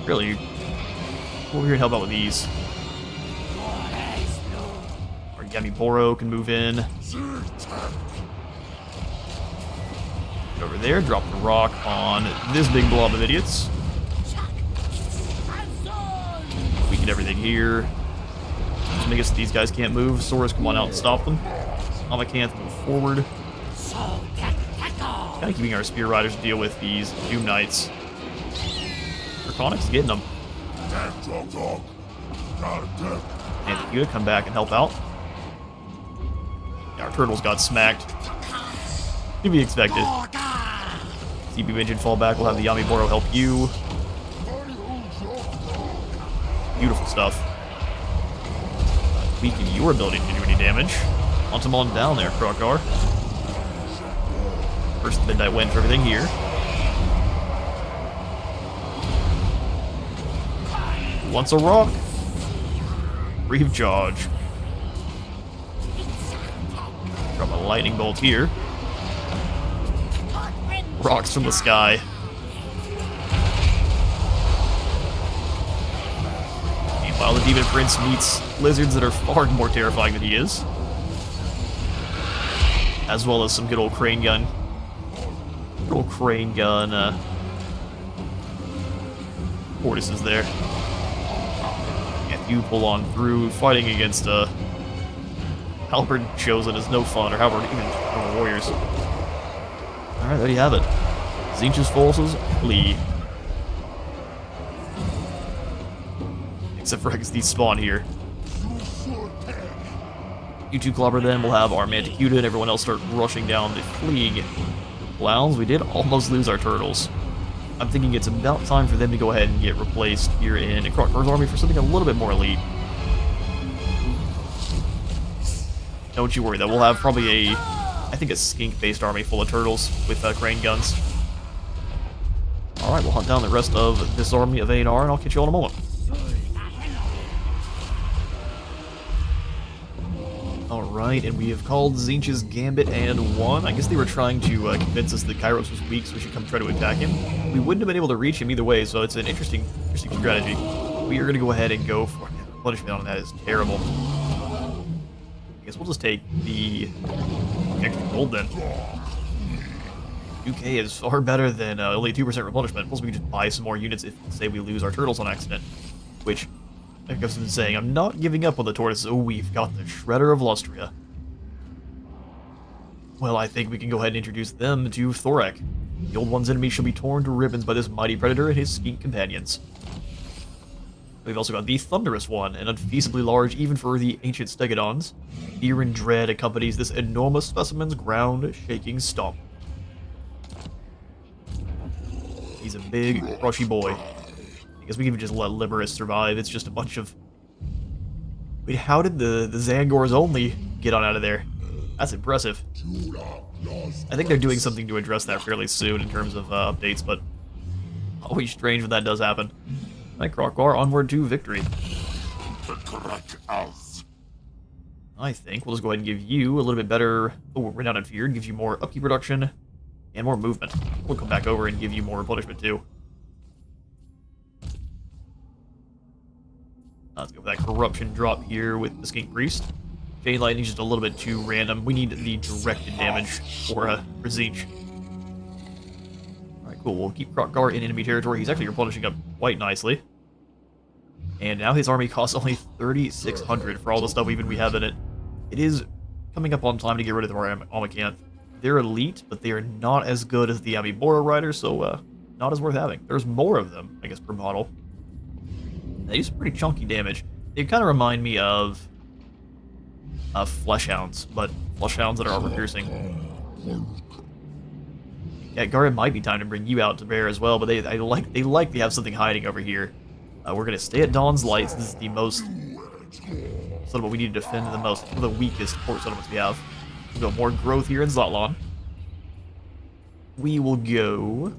really, we're here to help out with these. Our Yami-Boro can move in. Get over there, drop the rock on this big blob of idiots. Weaken everything here. Just make it so these guys can't move. Saurus, come on out and stop them. Amakanth, move forward. Kind of keeping our Spear Riders to deal with these Doom Knights. Draconics is getting them. Manticuda, come back and help out. Yeah, our turtles got smacked. To be expected. CB Engine fall back. We'll have the Yami-Boro help you. Beautiful stuff. Weaken your ability to do any damage. Hunt them on down there, Kroq-Gar. First Midnight Wind for everything here. Once a rock. Reeve Charge. Drop a lightning bolt here. Rocks from the sky. Meanwhile, the Demon Prince meets lizards that are far more terrifying than he is. As well as some good old crane gun. Good old crane gun, tortoises there. And you pull on through, fighting against, Halberd Chosen is no fun, or Halberd even warriors. Alright, there you have it. Tzeentch's forces flee. Except for these spawn here. You two clobber them, we'll have our Manticuda and everyone else start rushing down the fleeing clowns. We did almost lose our turtles. I'm thinking it's about time for them to go ahead and get replaced here in Kroq-Gar's army for something a little bit more elite. Don't you worry though, we'll have probably I think a skink-based army full of turtles with crane guns. Alright, we'll hunt down the rest of this army of Adar, and I'll catch you all in a moment. Alright, and we have called Tzeentch's Gambit and won. I guess they were trying to convince us that Kairos was weak, so we should come try to attack him. We wouldn't have been able to reach him either way, so it's an interesting strategy. We are going to go ahead and go for it. Punishment on that is terrible. I guess we'll just take the extra gold then. 2k is far better than only 2% replenishment. Plus we can just buy some more units if, say, we lose our turtles on accident. Which, like I've been saying, I'm not giving up on the tortoise. Oh, we've got the Shredder of Lustria. Well, I think we can go ahead and introduce them to Thorek. The Old One's enemy shall be torn to ribbons by this mighty predator and his skink companions. We've also got the Thunderous One, and unfeasibly large even for the ancient Stegodons. Fear and dread accompanies this enormous specimen's ground-shaking stomp. He's a big, brushy boy. I guess we can just let Liberus survive. It's just a bunch of... Wait, how did the Zangors only get on out of there? That's impressive. I think they're doing something to address that fairly soon in terms of updates, but always strange when that does happen. Alright, Kroq-Gar, onward to victory. Correct as. I think we'll just go ahead and give you a little bit better... Oh, Renown and Fear gives you more upkeep reduction and more movement. We'll come back over and give you more punishment too. Let's go for that corruption drop here with the Skink Priest. Chain Lightning's just a little bit too random. We need the directed damage for Zinch. Alright, cool. We'll keep Kroq-Gar in enemy territory. He's actually replenishing up quite nicely. And now his army costs only 3,600 for all the stuff even we have in it. It is coming up on time to get rid of our Amakanth. They're elite, but they are not as good as the Amibora Riders, so not as worth having. There's more of them, I guess, per model. They do some pretty chunky damage. They kind of remind me of Fleshhounds, but Fleshhounds that are armor-piercing. Yeah, Gar, it might be time to bring you out to bear as well, but they like to have something hiding over here. We're going to stay at Dawn's Lights. This is the most settlement we need to defend the most. One of the weakest port settlements we have. We'll go more growth here in Zotlan. We will go...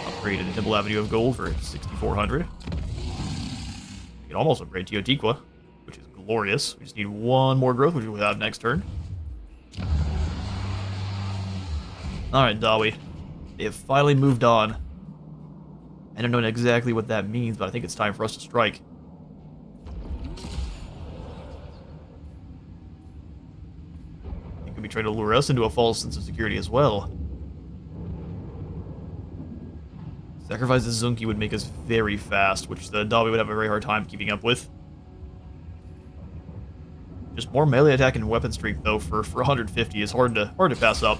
upgrade to Temple Avenue of Gold for 6,400. We can almost upgrade Teotiqua, which is glorious. We just need one more growth, which we'll have next turn. Alright, Dawi. They have finally moved on. I don't know exactly what that means, but I think it's time for us to strike. They could be trying to lure us into a false sense of security as well. Sacrifice the Zunki would make us very fast, which the Dawi would have a very hard time keeping up with. Just more melee attack and weapon strength, though, for 150 is hard to pass up.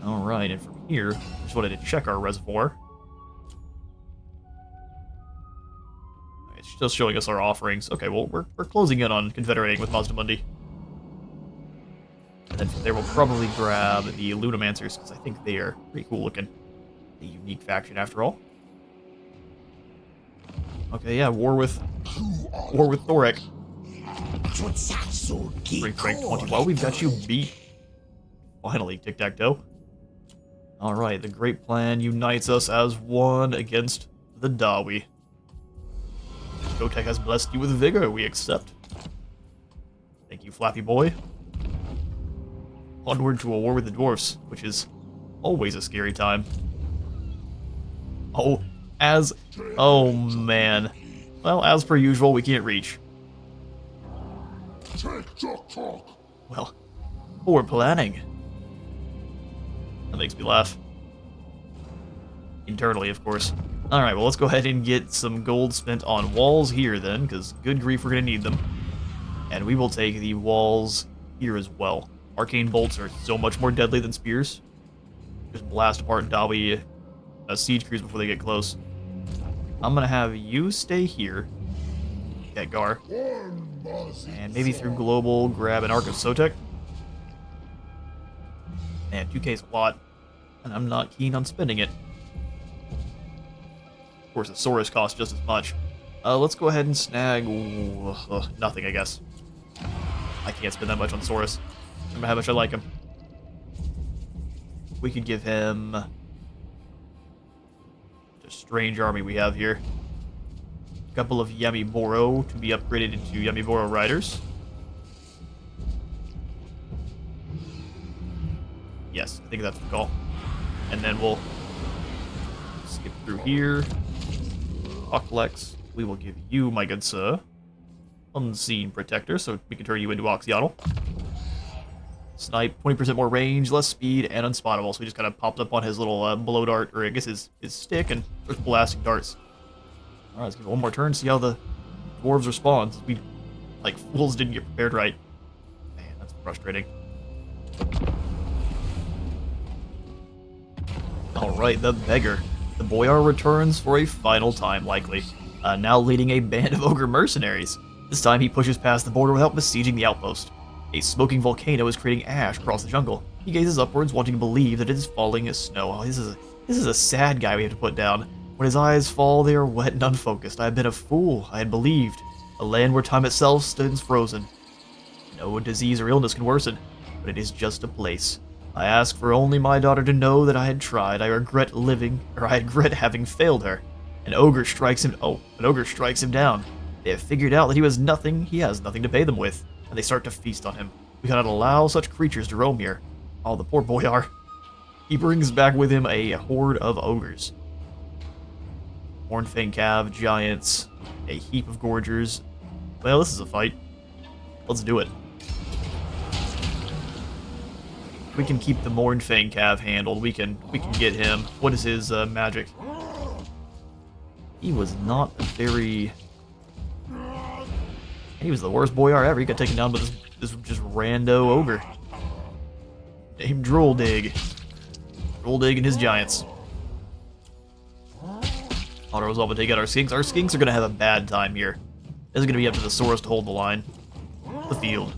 Alright, and from here, I just wanted to check our reservoir. It's still showing us our offerings. Okay, well, we're closing in on confederating with Mazdamundi. And then from there we'll probably grab the Lunamancers, because I think they are pretty cool looking. A unique faction, after all. Okay, yeah, war with Thorek. Strength rank 20. Well, we've got you beat. Finally, tic-tac-toe. Alright, the great plan unites us as one against the Dawi. Gotek has blessed you with vigor, we accept. Thank you, Flappy Boy. Onward to a war with the dwarfs, which is always a scary time. Oh man. Well, as per usual, we can't reach. Well, poor planning. That makes me laugh. Internally, of course. Alright, well, let's go ahead and get some gold spent on walls here, then, because good grief, we're going to need them. And we will take the walls here as well. Arcane bolts are so much more deadly than spears. Just blast apart Dawi siege crews before they get close. I'm going to have you stay here, at Gar. And maybe through Global, grab an Arc of Sotek. Man, 2k is a lot, and I'm not keen on spending it. Of course, the Saurus costs just as much. Let's go ahead and snag... nothing, I guess. I can't spend that much on Saurus. Remember how much I like him. We could give him... the strange army we have here. A couple of Yamiboro to be upgraded into Yamiboro Riders. Yes, I think that's the call. And then we'll skip through here. Ocklex, we will give you, my good sir, Unseen Protector, so we can turn you into Oxyotl. Snipe, 20% more range, less speed, and unspottable. So we just kind of popped up on his little blow dart, or I guess his stick, and starts blasting darts. Alright, let's give it one more turn, see how the dwarves respond. We, like, fools didn't get prepared right. Man, that's frustrating. Alright, the beggar. The Boyar returns for a final time, likely. Now leading a band of ogre mercenaries. This time he pushes past the border without besieging the outpost. A smoking volcano is creating ash across the jungle. He gazes upwards, wanting to believe that it is falling as snow. Oh, this is a sad guy we have to put down. When his eyes fall, they are wet and unfocused. I have been a fool. I had believed. A land where time itself stands frozen. No disease or illness can worsen, but it is just a place. I ask for only my daughter to know that I had tried. I regret living, or I regret having failed her. An ogre strikes him. Oh, an ogre strikes him down. They have figured out that he has nothing to pay them with, and they start to feast on him. We cannot allow such creatures to roam here. Oh, the poor boy are. He brings back with him a horde of ogres. Hornfang Cav, giants, a heap of gorgers. Well, this is a fight. Let's do it. We can keep the Mornfang Cav handled. We can get him. What is his magic? He was not a very... He was the worst boyar ever. He got taken down by this just rando ogre named Drolldig. Drolldig and his giants. Auto resolve to take out our skinks. Our skinks are going to have a bad time here. This is going to be up to the Saurus to hold the line. The field.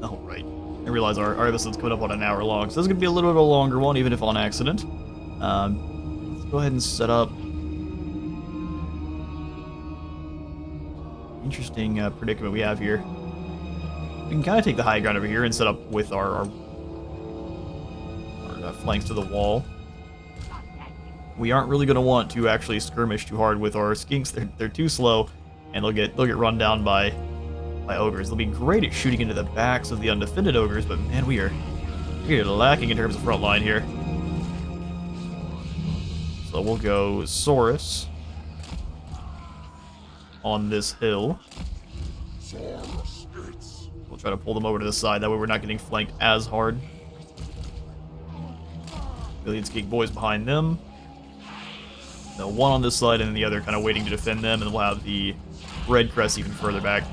Alright. I realize our episode's coming up on an hour long, so this is going to be a little bit of a longer one, even if on accident. Let's go ahead and set up... Interesting predicament we have here. We can kind of take the high ground over here and set up with our flanks to the wall. We aren't really going to want to actually skirmish too hard with our skinks. They're too slow, and they'll get run down by ogres. They'll be great at shooting into the backs of the undefended ogres, but man, we are lacking in terms of front line here. So we'll go Saurus on this hill. We'll try to pull them over to the side, that way we're not getting flanked as hard. Millions Geek Boys behind them. The one on this side and then the other kind of waiting to defend them, and we'll have the Red Crest even further back.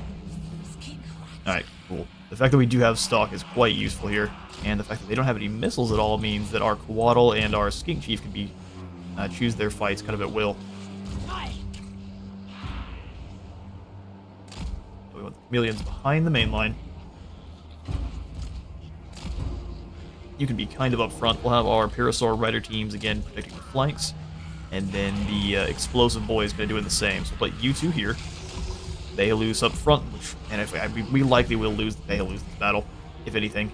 Alright, cool. The fact that we do have stock is quite useful here, and the fact that they don't have any missiles at all means that our Quaddle and our Skink Chief can be choose their fights kind of at will. So we want the Chameleons behind the main line. You can be kind of up front. We'll have our Parasaur Rider teams again protecting the flanks, and then the Explosive Boy is going to do the same. So we'll put you two here. Behalus up front, and if we likely will lose Behalus this battle, if anything.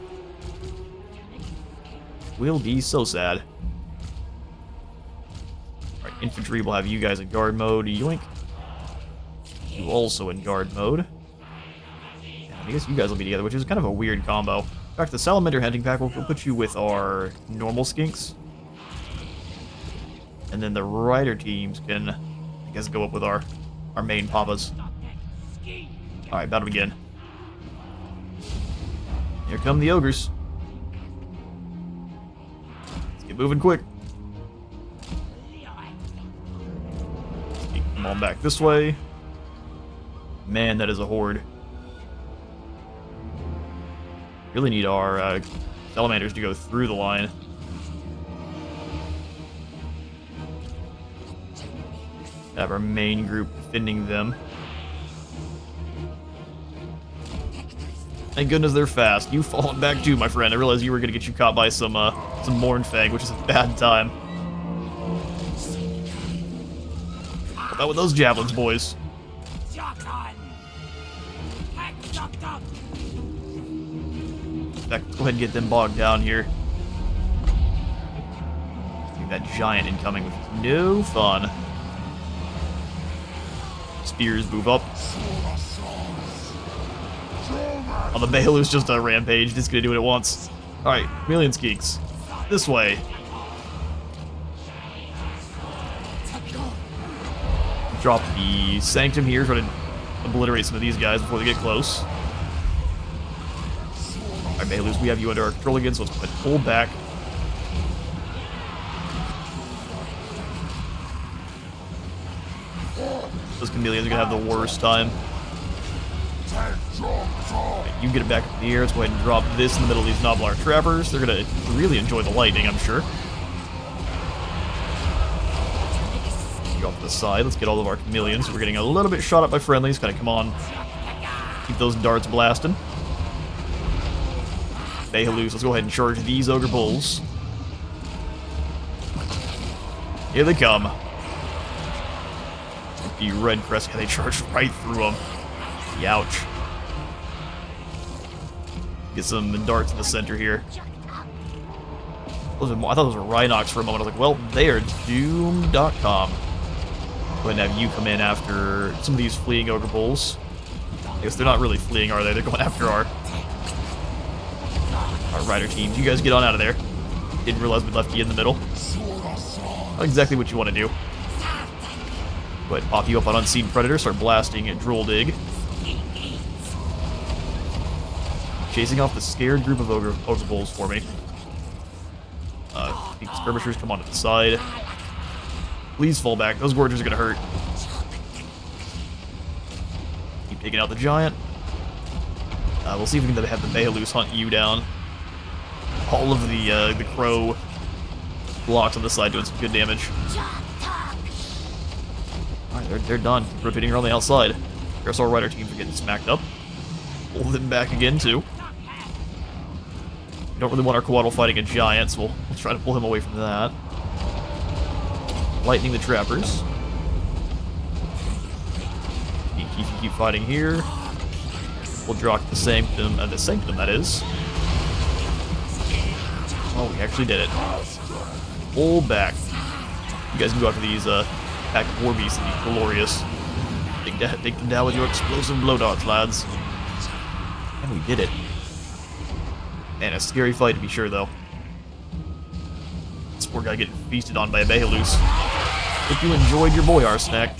Will be so sad. Alright, infantry will have you guys in guard mode. Yoink. You also in guard mode. And I guess you guys will be together, which is kind of a weird combo. In fact, the Salamander Hunting Pack will put you with our normal skinks. And then the Rider teams can, I guess, go up with our main Papas. Alright, battle begin. Here come the ogres. Let's get moving quick. Come on back this way. Man, that is a horde. Really need our salamanders to go through the line. Have our main group defending them. Thank goodness they're fast. You've fallen back too, my friend. I realized you were going to get you caught by some Mornfang, which is a bad time. How about with those javelins, boys? Let's go ahead and get them bogged down here. Get that giant incoming, which is no fun. Spears move up. Oh, the Behalus just rampaged. It's gonna do what it wants. Alright, Millions Geeks. This way. Drop the Sanctum here, try to obliterate some of these guys before they get close. Alright, Behalus, we have you under our control again, so let's go ahead and pull back. Those chameleons are gonna have the worst time. Right, you get it back up in the air. Let's go ahead and drop this in the middle of these Noblar trappers. They're gonna really enjoy the lightning, I'm sure. Go off to the side. Let's get all of our chameleons. We're getting a little bit shot up by friendlies. Gotta come on. Keep those darts blasting. Behalus, let's go ahead and charge these ogre bulls. Here they come. The red crest, yeah, they charged right through them. Youch. Get some darts in the center here. I thought those were Rhinox for a moment. I was like, well, they are doomed.com. Go ahead and have you come in after some of these fleeing ogre bulls. I guess they're not really fleeing, are they? They're going after our rider teams. You guys get on out of there. Didn't realize we left you in the middle. Not exactly what you want to do. Go ahead and pop you up on Unseen Predator. Start blasting at Droll Dig. Chasing off the scared group of ogre bulls for me. The skirmishers come onto the side. Please fall back. Those gorgers are going to hurt. Keep taking out the giant. We'll see if we can have the Behalus hunt you down. All of the crow blocks on the side doing some good damage. Alright, they're done. Rotating around the outside. Guess our rider teams are getting smacked up. Pull them back again, too. We don't really want our Quaddle fighting a giant, so we'll try to pull him away from that. Lightning the trappers. Keep fighting here. We'll drop the sanctum, that is. Oh, we actually did it. Pull back. You guys can go after these pack of war beasts and be glorious. Take them down with your explosive blow darts, lads. And we did it. Man, a scary fight to be sure, though. This poor guy getting feasted on by a Behalus. Hope you enjoyed your Boyar snack.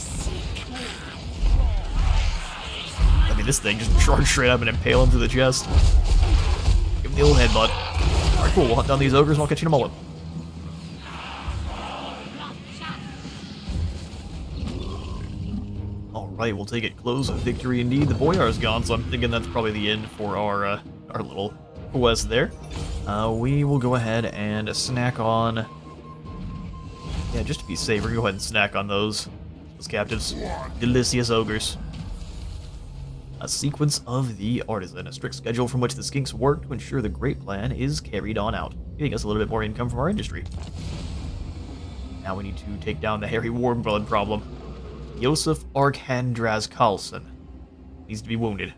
I mean, this thing just charged straight up and impale him through the chest. Give him the old headbutt. Alright, cool. We'll hunt down these ogres and I'll catch you in a moment. Alright, we'll take it close of victory indeed. The Boyar's gone, so I'm thinking that's probably the end for our little quest there. We will go ahead and snack on... Yeah, just to be safe, we're gonna go ahead and snack on those captives. Delicious ogres. A sequence of the Artisan, a strict schedule from which the skinks work to ensure the great plan is carried on out, giving us a little bit more income from our industry. Now we need to take down the hairy warmblood problem. Josef Arkhandraz Carlson needs to be wounded.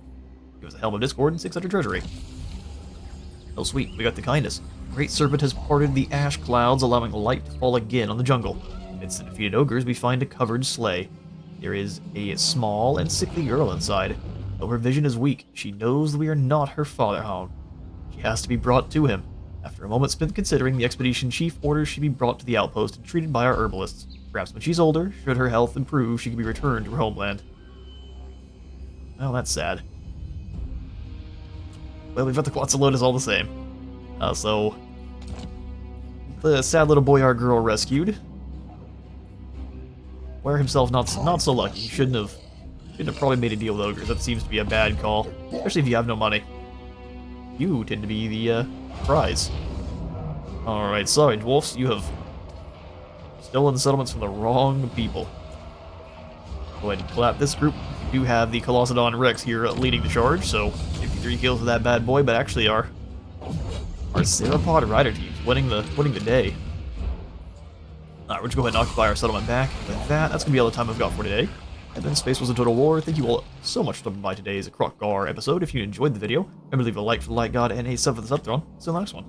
Give us a Helm of Discord and 600 treasury. Oh sweet, we got the kindness. The Great Serpent has parted the ash clouds, allowing light to fall again on the jungle. Amidst the defeated ogres, we find a covered sleigh. There is a small and sickly girl inside. Though her vision is weak, she knows that we are not her father-hound. She has to be brought to him. After a moment spent considering, the expedition chief orders she be brought to the outpost and treated by our herbalists. Perhaps when she's older, should her health improve, she can be returned to her homeland. Well, that's sad. Well, we've got the Quetzalcoatlus all the same. So, the sad little Boyar girl rescued. Ware himself not so lucky. He shouldn't have probably made a deal with ogres. That seems to be a bad call, especially if you have no money. You tend to be the prize. Alright, sorry, dwarfs, you have stolen settlements from the wrong people. Go ahead and clap this group. We do have the Colossodon Rex here leading the charge, so 53 kills with that bad boy, but actually our Sauropod rider team's winning the day. Alright, we're just going to go ahead and occupy our settlement back. With that, that's going to be all the time I've got for today. And then Space was a Total War. Thank you all so much for stopping by today's Kroq-Gar episode. If you enjoyed the video, remember to leave a like for the like god and a sub for the sub throne. See you in the next one.